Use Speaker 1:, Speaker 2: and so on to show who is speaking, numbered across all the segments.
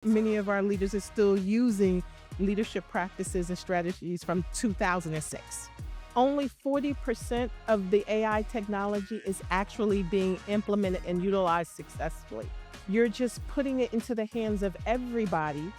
Speaker 1: many of our leaders are still using leadership practices and strategies from 2006. Only 40% of the AI technology is actually being implemented and utilized successfully. You're just putting it into the hands of everybody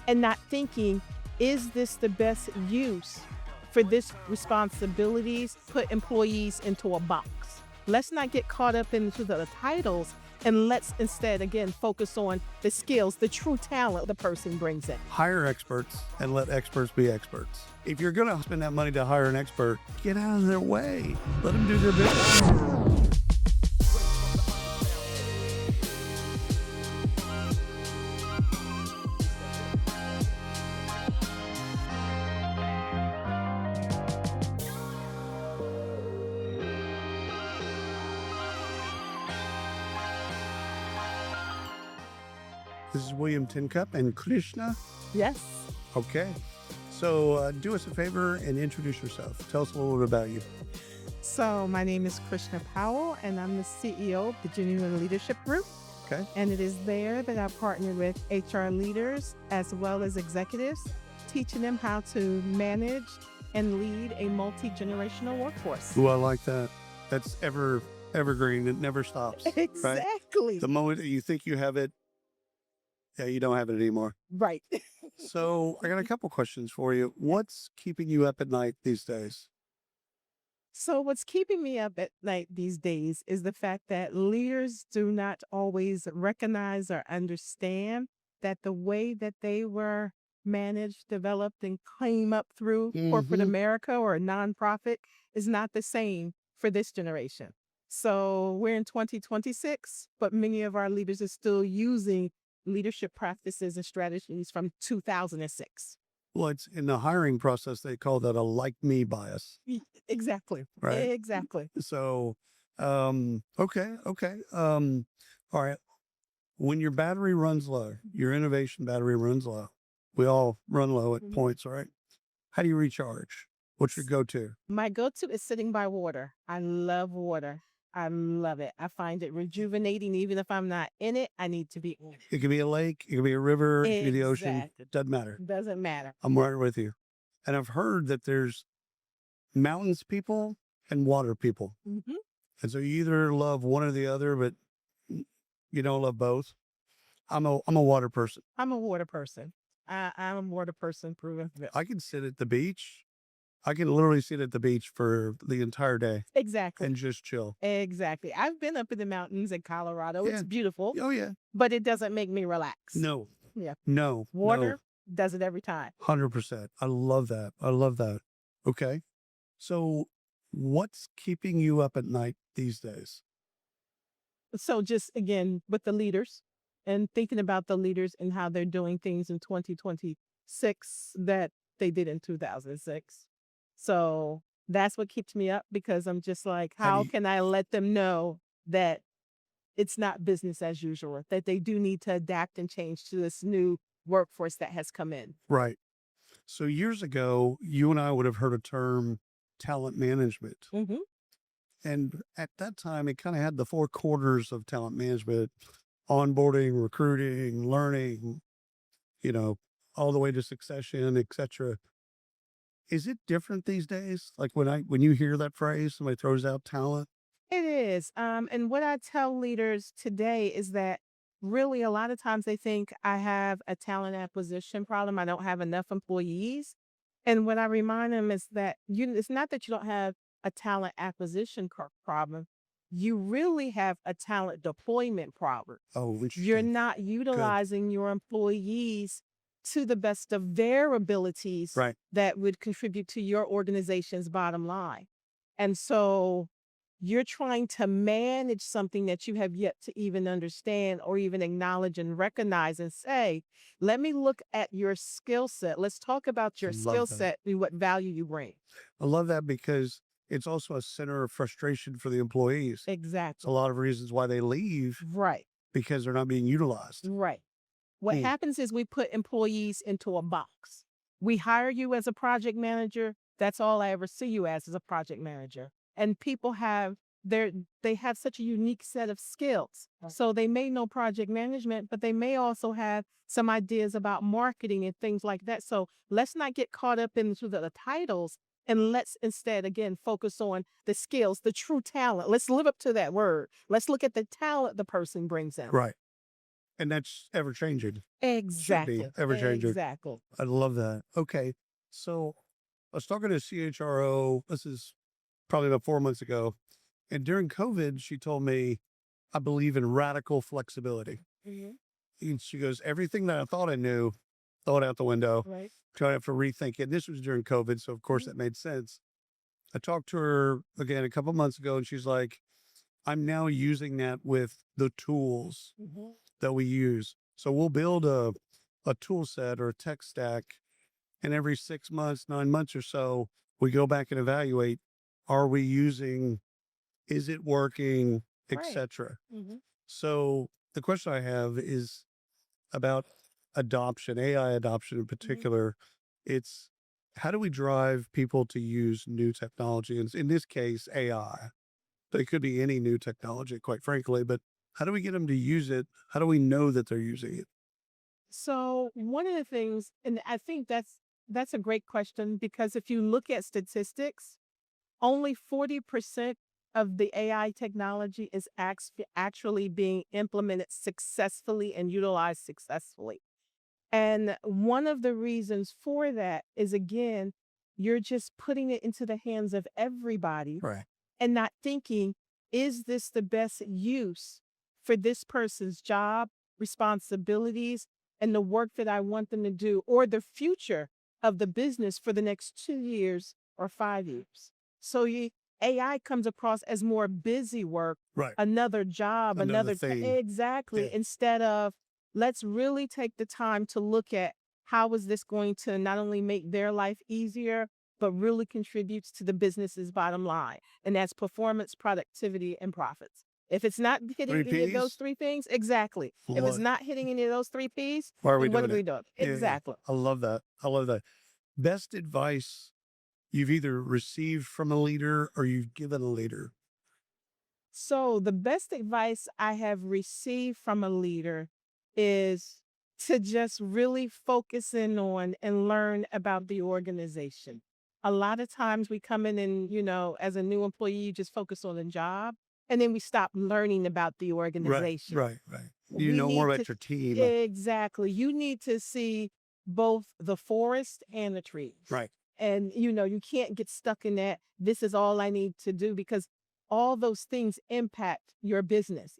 Speaker 1: and not thinking, is this the best use for this responsibilities? Put employees into a box. Let's not get caught up into the titles, and let's instead, again, focus on the skills, the true talent the person brings in.
Speaker 2: Hire experts and let experts be experts. If you're going to spend that money to hire an expert, get out of their way. Let them do their business. This is William Tincup and Krishna.
Speaker 1: Yes.
Speaker 2: Okay. So do us a favor and introduce yourself. Tell us a little bit about you.
Speaker 1: So my name is Krishna Powell, and I'm the CEO of the Genuine Leadership Group.
Speaker 2: Okay.
Speaker 1: And it is there that I partner with HR leaders as well as executives, teaching them how to manage and lead a multi-generational workforce.
Speaker 2: Ooh, I like that. That's evergreen. It never stops.
Speaker 1: Exactly.
Speaker 2: Right? The moment that you think you have it, yeah, you don't have it anymore.
Speaker 1: Right.
Speaker 2: So I got a couple questions for you. What's keeping you up at night these days?
Speaker 1: So what's keeping me up at night these days is the fact that leaders do not always recognize or understand that the way that they were managed, developed, and came up through corporate America or a nonprofit is not the same for this generation. So we're in 2026, but many of our leaders are still using leadership practices and strategies from 2006.
Speaker 2: Well, it's in the hiring process, they call that a like me bias.
Speaker 1: Exactly.
Speaker 2: Right.
Speaker 1: Exactly.
Speaker 2: So, okay. All right. When your battery runs low, your innovation battery runs low. We all run low at points, right? How do you recharge? What's your go-to?
Speaker 1: My go-to is sitting by water. I love water. I love it. I find it rejuvenating. Even if I'm not in it, I need to be in it.
Speaker 2: It could be a lake, it could be a river, it could be the ocean.
Speaker 1: Exactly.
Speaker 2: It doesn't matter.
Speaker 1: Doesn't matter.
Speaker 2: I'm right with you. And I've heard that there's mountains people and water people. And so you either love one or the other, but you don't love both. I'm a water person.
Speaker 1: I'm a water person. I'm a water person proven.
Speaker 2: I can sit at the beach. I can literally sit at the beach for the entire day
Speaker 1: Exactly.
Speaker 2: and just chill.
Speaker 1: Exactly. I've been up in the mountains in Colorado.
Speaker 2: Yeah.
Speaker 1: It's beautiful,
Speaker 2: Oh yeah.
Speaker 1: but it doesn't make me relax.
Speaker 2: No.
Speaker 1: Yeah.
Speaker 2: No.
Speaker 1: Water does it every time.
Speaker 2: 100%. I love that. I love that. Okay. So what's keeping you up at night these days?
Speaker 1: So just again, with the leaders and thinking about the leaders and how they're doing things in 2026 that they did in 2006. So that's what keeps me up, because I'm just like, how can I let them know that it's not business as usual, that they do need to adapt and change to this new workforce that has come in.
Speaker 2: Right. So years ago, you and I would have heard a term, talent management. And at that time, it kind of had the four quarters of talent management: onboarding, recruiting, learning, all the way to succession, etc. Is it different these days? Like when you hear that phrase, somebody throws out talent?
Speaker 1: It is. And what I tell leaders today is that really a lot of times they think I have a talent acquisition problem. I don't have enough employees. And what I remind them is that it's not that you don't have a talent acquisition problem. You really have a talent deployment problem.
Speaker 2: Oh, interesting.
Speaker 1: You're not utilizing your employees to the best of their abilities that would contribute to your organization's bottom line. And so you're trying to manage something that you have yet to even understand or even acknowledge and recognize and say, let me look at your skill set. Let's talk about your skill set and what value you bring.
Speaker 2: I love that, because it's also a center of frustration for the employees.
Speaker 1: Exactly.
Speaker 2: It's a lot of reasons why they leave.
Speaker 1: Right.
Speaker 2: Because they're not being utilized.
Speaker 1: Right. What happens is we put employees into a box. We hire you as a project manager. That's all I ever see you as a project manager. And people have they have such a unique set of skills. So they may know project management, but they may also have some ideas about marketing and things like that. So let's not get caught up into the titles, and let's instead, again, focus on the skills, the true talent. Let's live up to that word. Let's look at the talent the person brings in.
Speaker 2: Right. And that's ever changing. Should be
Speaker 1: Exactly.
Speaker 2: ever changing.
Speaker 1: Exactly.
Speaker 2: I love that. Okay. So I was talking to a CHRO. This is probably about 4 months ago. And during COVID, she told me, I believe in radical flexibility.
Speaker 1: hmm
Speaker 2: And she goes, everything that I thought I knew, throw it out the window.
Speaker 1: Right.
Speaker 2: Try to have to rethink it. This was during COVID. So of course
Speaker 1: Mhm.
Speaker 2: that made sense. I talked to her again a couple months ago, and she's like, I'm now using that with the tools
Speaker 1: Mhm.
Speaker 2: that we use. So we'll build a tool set or a tech stack, and every 6 months, 9 months or so, we go back and evaluate, are we using, is it working,
Speaker 1: Right.
Speaker 2: etc.
Speaker 1: hmm
Speaker 2: So the question I have is about adoption, AI adoption in
Speaker 1: hmm
Speaker 2: particular. It's how do we drive people to use new technology? And in this case, AI. But it could be any new technology, quite frankly. But how do we get them to use it? How do we know that they're using it?
Speaker 1: So one of the things, and I think that's a great question, because if you look at statistics, only 40% of the AI technology is actually being implemented successfully and utilized successfully. And one of the reasons for that is, again, you're just putting it into the hands of everybody
Speaker 2: Right.
Speaker 1: and not thinking, is this the best use for this person's job, responsibilities, and the work that I want them to do, or the future of the business for the next 2 years or 5 years? So AI comes across as more busy work,
Speaker 2: Right.
Speaker 1: another job,
Speaker 2: Another
Speaker 1: another
Speaker 2: thing.
Speaker 1: exactly,
Speaker 2: Yeah.
Speaker 1: instead of let's really take the time to look at how is this going to not only make their life easier, but really contributes to the business's bottom line. And that's performance, productivity, and profits. If it's not hitting
Speaker 2: Three
Speaker 1: any of those
Speaker 2: P's.
Speaker 1: three things, exactly. If it's
Speaker 2: Love it.
Speaker 1: not hitting any of those three P's,
Speaker 2: Why are we
Speaker 1: then what are
Speaker 2: doing
Speaker 1: we
Speaker 2: it?
Speaker 1: doing?
Speaker 2: Yeah.
Speaker 1: Exactly.
Speaker 2: I love that. I love that. Best advice you've either received from a leader or you've given a leader.
Speaker 1: So the best advice I have received from a leader is to just really focus in on and learn about the organization. A lot of times we come in and, as a new employee, you just focus on the job, and then we stop learning about the
Speaker 2: Right.
Speaker 1: organization.
Speaker 2: Right. Right. You
Speaker 1: We
Speaker 2: know more
Speaker 1: need to,
Speaker 2: about your team.
Speaker 1: exactly. You need to see both the forest and the trees.
Speaker 2: Right.
Speaker 1: And, you can't get stuck in that. This is all I need to do, because all those things impact your business,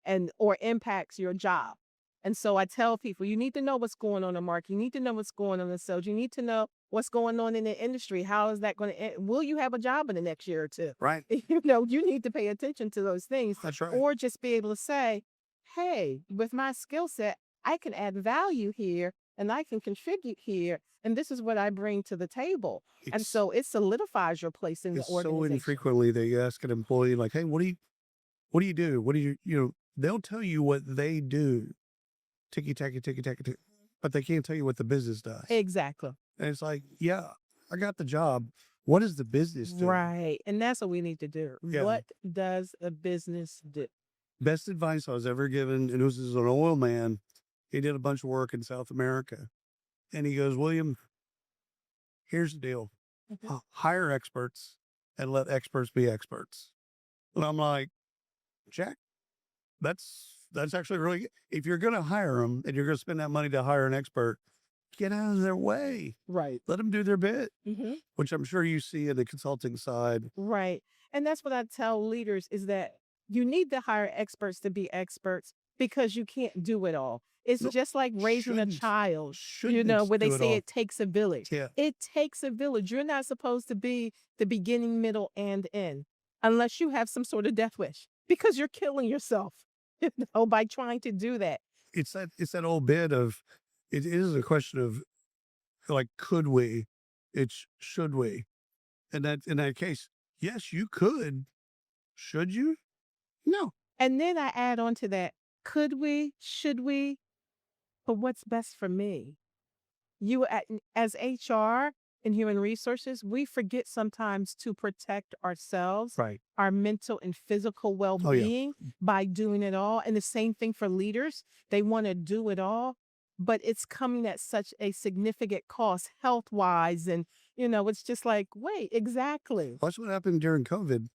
Speaker 1: and or impacts your job. And so I tell people, you need to know what's going on in the market. You need to know what's going on in sales. You need to know what's going on in the industry. How is that going to, will you have a job in the next year or two?
Speaker 2: Right.
Speaker 1: You need to pay attention to those things,
Speaker 2: That's right.
Speaker 1: or just be able to say, hey, with my skill set, I can add value here and I can contribute here. And this is what I bring to the table. And
Speaker 2: It's
Speaker 1: so it solidifies your place in the
Speaker 2: it's so
Speaker 1: organization.
Speaker 2: infrequently that you ask an employee like, "Hey, what do you do? What do you?" They'll tell you what they do, ticky tacky ticky tacky tick, but they can't tell you what the business does.
Speaker 1: Exactly.
Speaker 2: And it's like, yeah, I got the job. What does the business do?
Speaker 1: Right. And that's what we need to do.
Speaker 2: Yeah.
Speaker 1: What does a business do?
Speaker 2: Best advice I was ever given, and this is an oil man. He did a bunch of work in South America, and he goes, William, here's the deal:
Speaker 1: Mhm.
Speaker 2: hire experts and let experts be experts. And I'm like, Jack, that's actually really good. If you're going to hire them and you're going to spend that money to hire an expert, get out of their way.
Speaker 1: Right.
Speaker 2: Let them do their bit,
Speaker 1: hmm
Speaker 2: which I'm sure you see in the consulting side.
Speaker 1: Right. And that's what I tell leaders, is that you need to hire experts to be experts, because you can't do it all. It's
Speaker 2: No,
Speaker 1: just like raising a
Speaker 2: shouldn't
Speaker 1: child,
Speaker 2: shouldn't
Speaker 1: where they
Speaker 2: do it
Speaker 1: say
Speaker 2: all.
Speaker 1: it takes a village.
Speaker 2: Yeah,
Speaker 1: It takes a village. You're not supposed to be the beginning, middle, and end unless you have some sort of death wish, because you're killing yourself, by trying to do that.
Speaker 2: it's that old bit of it is a question of like, could we? It's should we? And that in that case, yes, you could. Should you? No.
Speaker 1: And then I add on to that, could we, should we, but what's best for me? You as HR, in human resources, we forget sometimes to protect ourselves,
Speaker 2: Right.
Speaker 1: our mental and physical
Speaker 2: Oh, yeah.
Speaker 1: well-being by doing it all. And the same thing for leaders. They want to do it all, but it's coming at such a significant cost health-wise. And, it's just like, wait, exactly.
Speaker 2: That's what happened during COVID.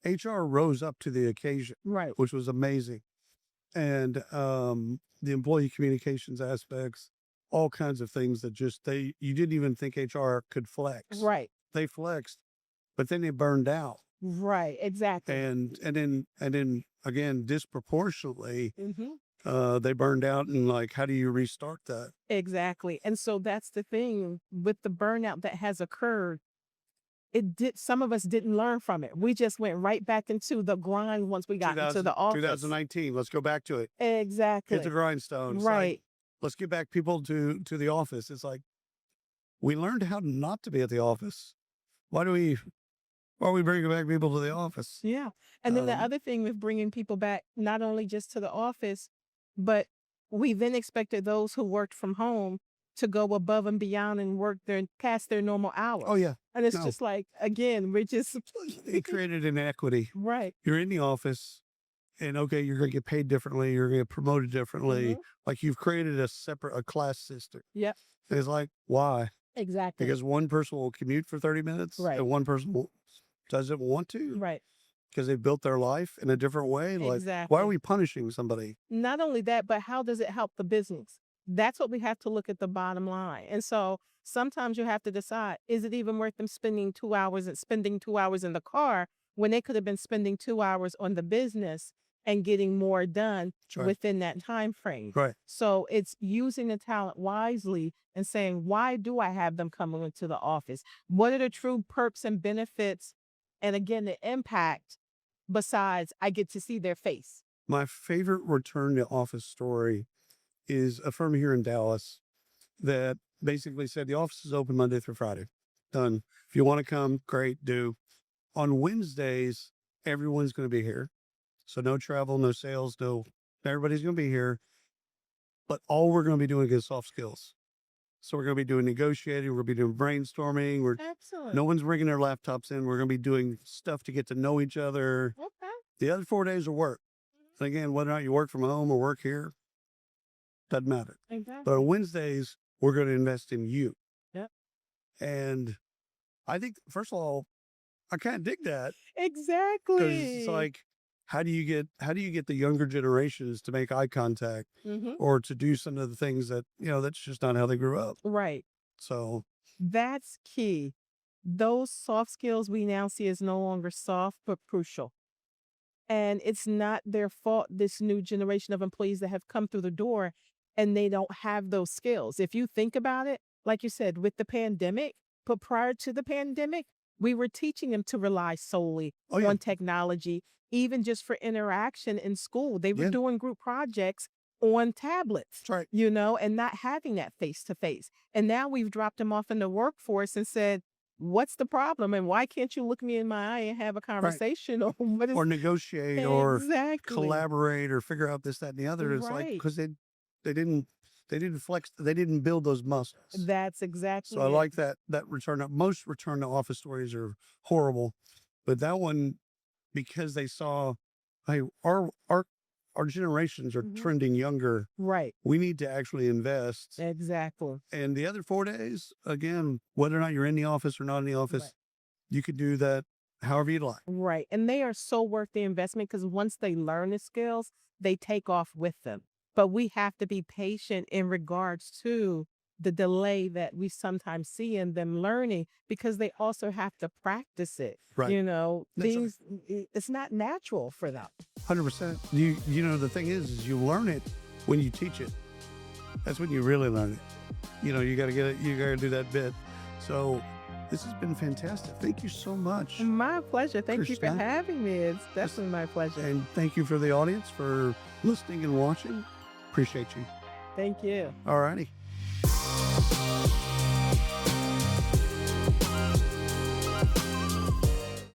Speaker 2: HR rose up to the occasion,
Speaker 1: Right.
Speaker 2: which was amazing. And the employee communications aspects, all kinds of things that you didn't even think HR could flex.
Speaker 1: Right.
Speaker 2: They flexed, but then they burned out.
Speaker 1: Right. Exactly.
Speaker 2: And then again, disproportionately,
Speaker 1: Mm-hmm.
Speaker 2: they burned out, and like, how do you restart that?
Speaker 1: Exactly. And so that's the thing with the burnout that has occurred. Some of us didn't learn from it. We just went right back into the grind once we got into the office.
Speaker 2: 2019, let's go back to it.
Speaker 1: Exactly.
Speaker 2: Hit the grindstone. It's
Speaker 1: Right.
Speaker 2: like, let's get back people to the office. It's like, we learned how not to be at the office. Why are we bringing back people to the office?
Speaker 1: Yeah. And then the
Speaker 2: Um,
Speaker 1: other thing with bringing people back, not only just to the office, but we then expected those who worked from home to go above and beyond and work past their normal hours.
Speaker 2: Oh, yeah.
Speaker 1: And it's
Speaker 2: No.
Speaker 1: just like, again, we're just
Speaker 2: It created inequity.
Speaker 1: right.
Speaker 2: You're in the office, and okay, you're going to get paid differently. You're going to get promoted differently.
Speaker 1: Mhm.
Speaker 2: Like, you've created a class system.
Speaker 1: Yep.
Speaker 2: And it's like, why?
Speaker 1: Exactly.
Speaker 2: Because one person will commute for 30 minutes,
Speaker 1: Right.
Speaker 2: and one person doesn't want to,
Speaker 1: Right.
Speaker 2: because they built their life in a different way. Like,
Speaker 1: Exactly.
Speaker 2: why are we punishing somebody?
Speaker 1: Not only that, but how does it help the business? That's what we have to look at the bottom line. And so sometimes you have to decide, is it even worth them spending 2 hours in the car when they could have been spending 2 hours on the business and getting more done
Speaker 2: Right.
Speaker 1: within that time frame?
Speaker 2: Right.
Speaker 1: So it's using the talent wisely and saying, why do I have them coming into the office? What are the true perks and benefits? And again, the impact besides I get to see their face.
Speaker 2: My favorite return to office story is a firm here in Dallas that basically said the office is open Monday through Friday. Done. If you want to come, great, do. On Wednesdays, everyone's going to be here. So no travel, no sales, everybody's going to be here. But all we're going to be doing is soft skills. So we're going to be doing negotiating. We're going to be doing brainstorming.
Speaker 1: Excellent.
Speaker 2: No one's bringing their laptops in. We're going to be doing stuff to get to know each other.
Speaker 1: Okay.
Speaker 2: The other 4 days are work. And again, whether or not you work from home or work here, doesn't matter.
Speaker 1: Exactly.
Speaker 2: But on Wednesdays, we're going to invest in you.
Speaker 1: Yep.
Speaker 2: And I think, first of all, I kind of dig that,
Speaker 1: Exactly.
Speaker 2: because it's like, how do you get the younger generations to make eye contact or to do some of the things that, that's just not how they grew up.
Speaker 1: Right.
Speaker 2: So
Speaker 1: That's key. Those soft skills we now see as no longer soft, but crucial. And it's not their fault, this new generation of employees that have come through the door and they don't have those skills. If you think about it, like you said, with the pandemic, but prior to the pandemic, we were teaching them to rely solely on technology, even just for interaction in school. They were doing group projects on tablets,
Speaker 2: that's right.
Speaker 1: and not having that face to face. And now we've dropped them off in the workforce and said, what's the problem? And why can't you look me in my eye and have a conversation? Or what is
Speaker 2: Or negotiate or
Speaker 1: exactly
Speaker 2: collaborate or figure out this, that, and the other. It's like,
Speaker 1: right?
Speaker 2: because they didn't flex, they didn't build those muscles.
Speaker 1: That's exactly
Speaker 2: So I
Speaker 1: it.
Speaker 2: like that most return to office stories are horrible, but that one, because they saw, hey, our generations are trending younger.
Speaker 1: Right.
Speaker 2: We need to actually invest.
Speaker 1: Exactly.
Speaker 2: And the other 4 days, again, whether or not you're in the office or not in the office,
Speaker 1: Right.
Speaker 2: you could do that however you'd like.
Speaker 1: Right. And they are so worth the investment because once they learn the skills, they take off with them. But we have to be patient in regards to the delay that we sometimes see in them learning, because they also have to practice it.
Speaker 2: Right. That's
Speaker 1: Things, it's not natural for them.
Speaker 2: 100%. The thing is you learn it when you teach it. That's when you really learn it. You got to get it. You got to do that bit. So this has been fantastic. Thank you so much.
Speaker 1: My pleasure. Thank you for
Speaker 2: Krishna.
Speaker 1: having me. It's definitely my pleasure.
Speaker 2: And thank you for the audience for listening and watching. Appreciate you.
Speaker 1: Thank you.
Speaker 2: All righty.